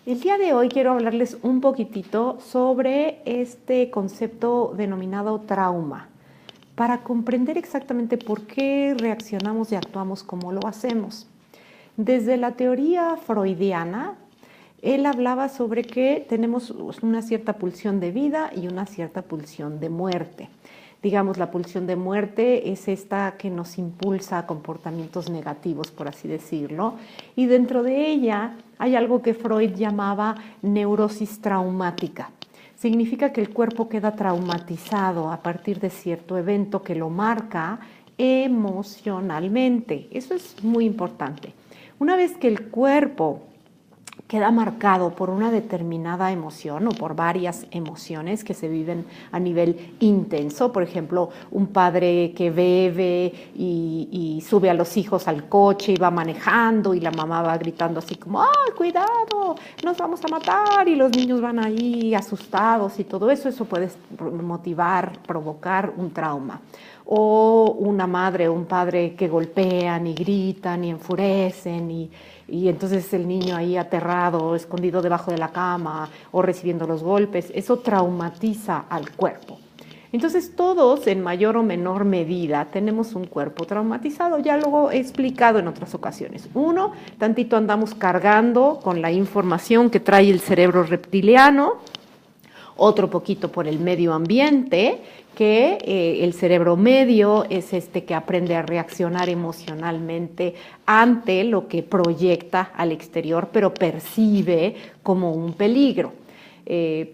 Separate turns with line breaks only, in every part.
El día de hoy quiero hablarles un poquitito sobre este concepto denominado trauma, para comprender exactamente por qué reaccionamos y actuamos como lo hacemos. Desde la teoría freudiana, él hablaba sobre que tenemos una cierta pulsión de vida y una cierta pulsión de muerte. Digamos, la pulsión de muerte es esta que nos impulsa a comportamientos negativos, por así decirlo, y dentro de ella hay algo que Freud llamaba neurosis traumática. Significa que el cuerpo queda traumatizado a partir de cierto evento que lo marca emocionalmente. Eso es muy importante. Una vez que el cuerpo queda marcado por una determinada emoción o por varias emociones que se viven a nivel intenso. Por ejemplo, un padre que bebe y sube a los hijos al coche y va manejando y la mamá va gritando así como ¡ay, cuidado! ¡Nos vamos a matar! Y los niños van ahí asustados y todo eso. Eso puede motivar, provocar un trauma. O una madre o un padre que golpean y gritan y enfurecen y entonces el niño ahí aterrado, escondido debajo de la cama o recibiendo los golpes, eso traumatiza al cuerpo. Entonces todos en mayor o menor medida tenemos un cuerpo traumatizado, ya lo he explicado en otras ocasiones. Uno, tantito andamos cargando con la información que trae el cerebro reptiliano, otro poquito por el medio ambiente, que el cerebro medio es este que aprende a reaccionar emocionalmente ante lo que proyecta al exterior, pero percibe como un peligro.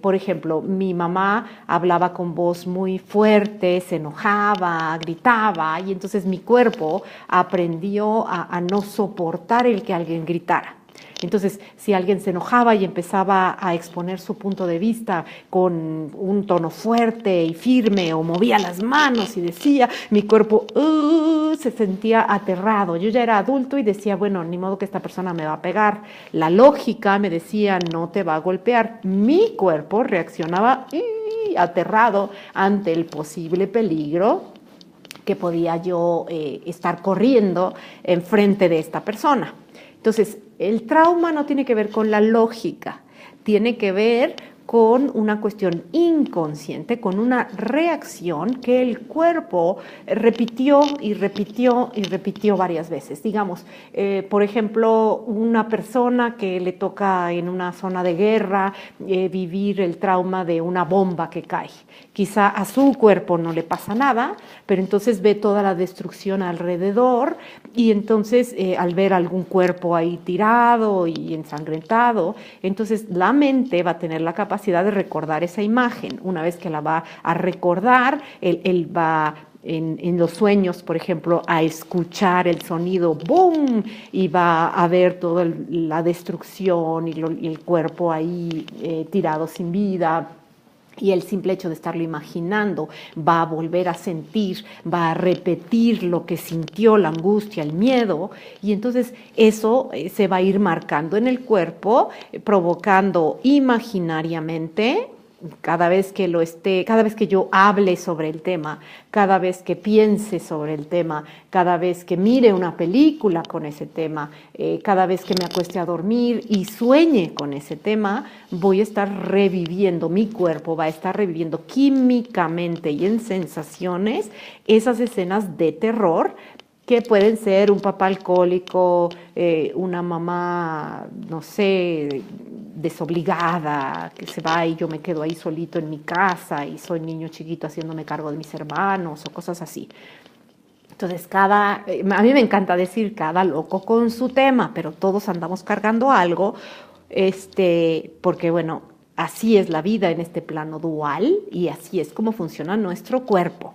Por ejemplo, mi mamá hablaba con voz muy fuerte, se enojaba, gritaba, y entonces mi cuerpo aprendió a no soportar el que alguien gritara. Entonces, si alguien se enojaba y empezaba a exponer su punto de vista con un tono fuerte y firme o movía las manos y decía, mi cuerpo se sentía aterrado. Yo ya era adulto y decía, bueno, ni modo que esta persona me va a pegar. La lógica me decía, no te va a golpear. Mi cuerpo reaccionaba aterrado ante el posible peligro que podía yo estar corriendo enfrente de esta persona. Entonces, el trauma no tiene que ver con la lógica, tiene que ver con una cuestión inconsciente, con una reacción que el cuerpo repitió y repitió y repitió varias veces. Digamos, por ejemplo, una persona que le toca en una zona de guerra vivir el trauma de una bomba que cae. Quizá a su cuerpo no le pasa nada, pero entonces ve toda la destrucción alrededor y entonces al ver algún cuerpo ahí tirado y ensangrentado, entonces la mente va a tener la capacidad de recordar esa imagen. Una vez que la va a recordar, él va en los sueños, por ejemplo, a escuchar el sonido ¡boom! Y va a ver toda la destrucción y el cuerpo ahí tirado sin vida. Y el simple hecho de estarlo imaginando va a volver a sentir, va a repetir lo que sintió, la angustia, el miedo, y entonces eso se va a ir marcando en el cuerpo, provocando imaginariamente, cada vez que yo hable sobre el tema, cada vez que piense sobre el tema, cada vez que mire una película con ese tema, cada vez que me acueste a dormir y sueñe con ese tema, voy a estar reviviendo, mi cuerpo va a estar reviviendo químicamente y en sensaciones esas escenas de terror que pueden ser un papá alcohólico, una mamá, no sé, desobligada, que se va y yo me quedo ahí solito en mi casa y soy niño chiquito haciéndome cargo de mis hermanos o cosas así. Entonces, a mí me encanta decir cada loco con su tema, pero todos andamos cargando algo, porque bueno, así es la vida en este plano dual y así es como funciona nuestro cuerpo.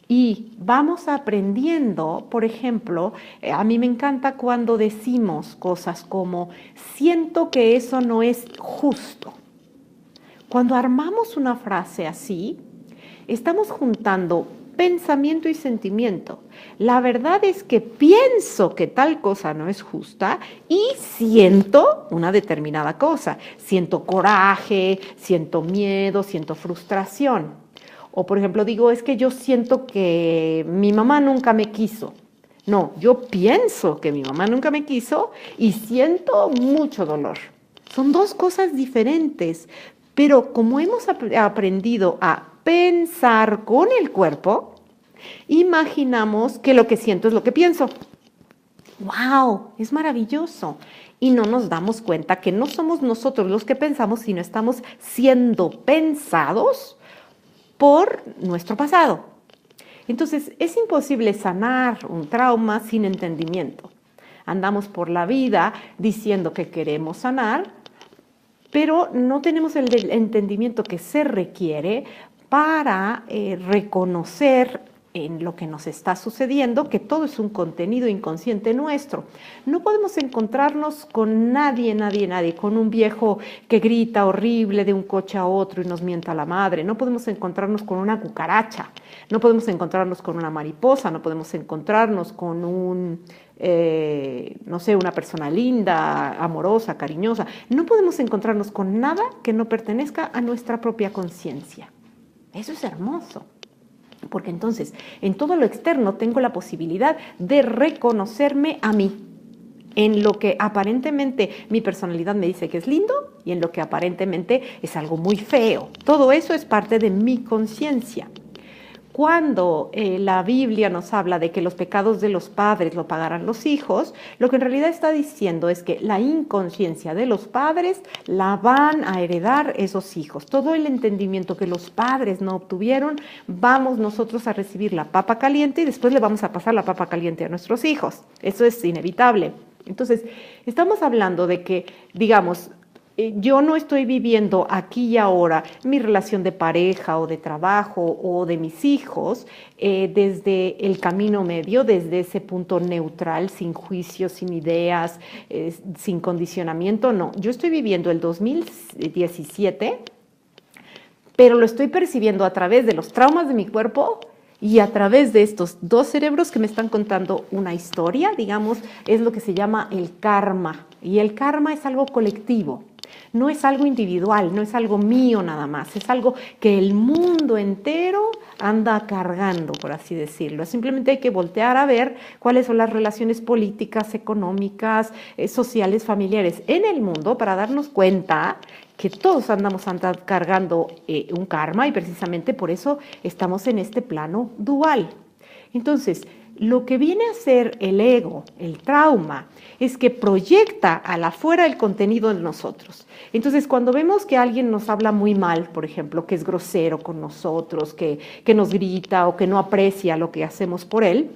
Y vamos aprendiendo, por ejemplo, a mí me encanta cuando decimos cosas como, siento que eso no es justo. Cuando armamos una frase así, estamos juntando pensamiento y sentimiento. La verdad es que pienso que tal cosa no es justa y siento una determinada cosa. Siento coraje, siento miedo, siento frustración. O, por ejemplo, digo, es que yo siento que mi mamá nunca me quiso. No, yo pienso que mi mamá nunca me quiso y siento mucho dolor. Son dos cosas diferentes, pero como hemos aprendido a pensar con el cuerpo, imaginamos que lo que siento es lo que pienso. ¡Wow! Es maravilloso. Y no nos damos cuenta que no somos nosotros los que pensamos, sino estamos siendo pensados por nuestro pasado. Entonces, es imposible sanar un trauma sin entendimiento. Andamos por la vida diciendo que queremos sanar, pero no tenemos el entendimiento que se requiere para reconocer en lo que nos está sucediendo, que todo es un contenido inconsciente nuestro. No podemos encontrarnos con nadie, con un viejo que grita horrible de un coche a otro y nos mienta a la madre. No podemos encontrarnos con una cucaracha, no podemos encontrarnos con una mariposa, no podemos encontrarnos con una persona linda, amorosa, cariñosa. No podemos encontrarnos con nada que no pertenezca a nuestra propia conciencia. Eso es hermoso. Porque entonces, en todo lo externo tengo la posibilidad de reconocerme a mí, en lo que aparentemente mi personalidad me dice que es lindo y en lo que aparentemente es algo muy feo. Todo eso es parte de mi conciencia. Cuando la Biblia nos habla de que los pecados de los padres lo pagarán los hijos, lo que en realidad está diciendo es que la inconsciencia de los padres la van a heredar esos hijos. Todo el entendimiento que los padres no obtuvieron, vamos nosotros a recibir la papa caliente y después le vamos a pasar la papa caliente a nuestros hijos. Eso es inevitable. Entonces, estamos hablando de que, digamos, yo no estoy viviendo aquí y ahora mi relación de pareja o de trabajo o de mis hijos desde el camino medio, desde ese punto neutral, sin juicios, sin ideas, sin condicionamiento. No, yo estoy viviendo el 2017, pero lo estoy percibiendo a través de los traumas de mi cuerpo y a través de estos dos cerebros que me están contando una historia, digamos, es lo que se llama el karma. Y el karma es algo colectivo. No es algo individual, no es algo mío nada más, es algo que el mundo entero anda cargando, por así decirlo. Simplemente hay que voltear a ver cuáles son las relaciones políticas, económicas, sociales, familiares en el mundo para darnos cuenta que todos andamos cargando un karma y precisamente por eso estamos en este plano dual. Entonces, lo que viene a ser el ego, el trauma, es que proyecta a la afuera el contenido de nosotros. Entonces, cuando vemos que alguien nos habla muy mal, por ejemplo, que es grosero con nosotros, que nos grita o que no aprecia lo que hacemos por él,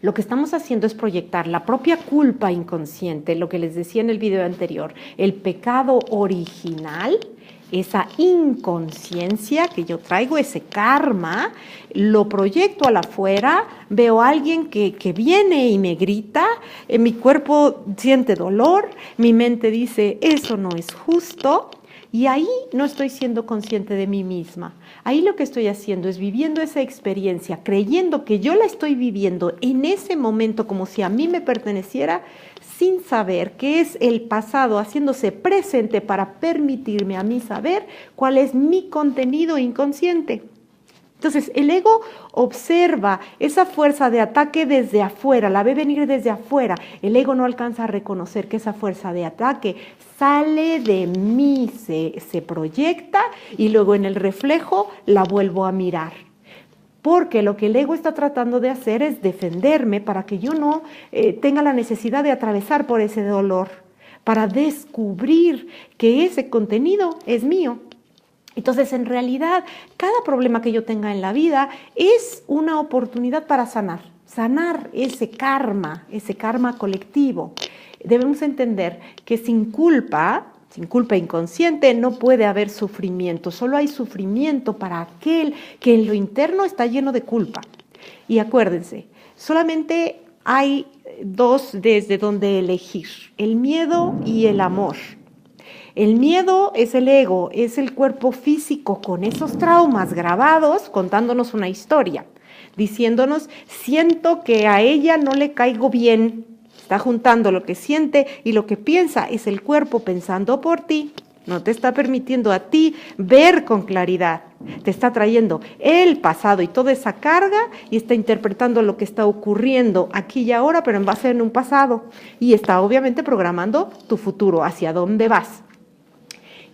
lo que estamos haciendo es proyectar la propia culpa inconsciente, lo que les decía en el video anterior, el pecado original, esa inconsciencia que yo traigo, ese karma, lo proyecto a la afuera, veo a alguien que viene y me grita, mi cuerpo siente dolor, mi mente dice, eso no es justo, y ahí no estoy siendo consciente de mí misma. Ahí lo que estoy haciendo es viviendo esa experiencia, creyendo que yo la estoy viviendo en ese momento como si a mí me perteneciera, sin saber que es el pasado haciéndose presente para permitirme a mí saber cuál es mi contenido inconsciente. Entonces, el ego observa esa fuerza de ataque desde afuera, la ve venir desde afuera. El ego no alcanza a reconocer que esa fuerza de ataque sale de mí, se proyecta y luego en el reflejo la vuelvo a mirar. Porque lo que el ego está tratando de hacer es defenderme para que yo no tenga la necesidad de atravesar por ese dolor, para descubrir que ese contenido es mío. Entonces, en realidad, cada problema que yo tenga en la vida es una oportunidad para sanar ese karma colectivo. Debemos entender que sin culpa inconsciente no puede haber sufrimiento, solo hay sufrimiento para aquel que en lo interno está lleno de culpa. Y acuérdense, solamente hay dos desde donde elegir, el miedo y el amor. El miedo es el ego, es el cuerpo físico con esos traumas grabados contándonos una historia, diciéndonos, siento que a ella no le caigo bien. Está juntando lo que siente y lo que piensa, es el cuerpo pensando por ti, no te está permitiendo a ti ver con claridad. Te está trayendo el pasado y toda esa carga y está interpretando lo que está ocurriendo aquí y ahora, pero en base en un pasado. Y está obviamente programando tu futuro, hacia dónde vas.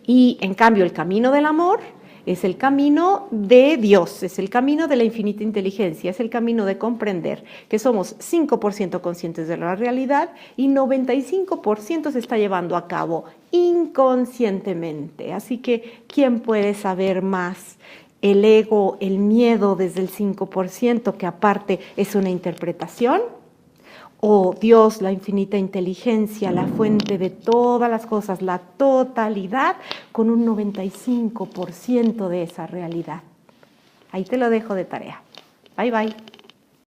Y en cambio el camino del amor es el camino de Dios, es el camino de la infinita inteligencia, es el camino de comprender que somos 5% conscientes de la realidad y 95% se está llevando a cabo inconscientemente. Así que, ¿quién puede saber más? El ego, el miedo desde el 5%, que aparte es una interpretación, o Dios, la infinita inteligencia, la fuente de todas las cosas, la totalidad, con un 95% de esa realidad. Ahí te lo dejo de tarea. Bye, bye.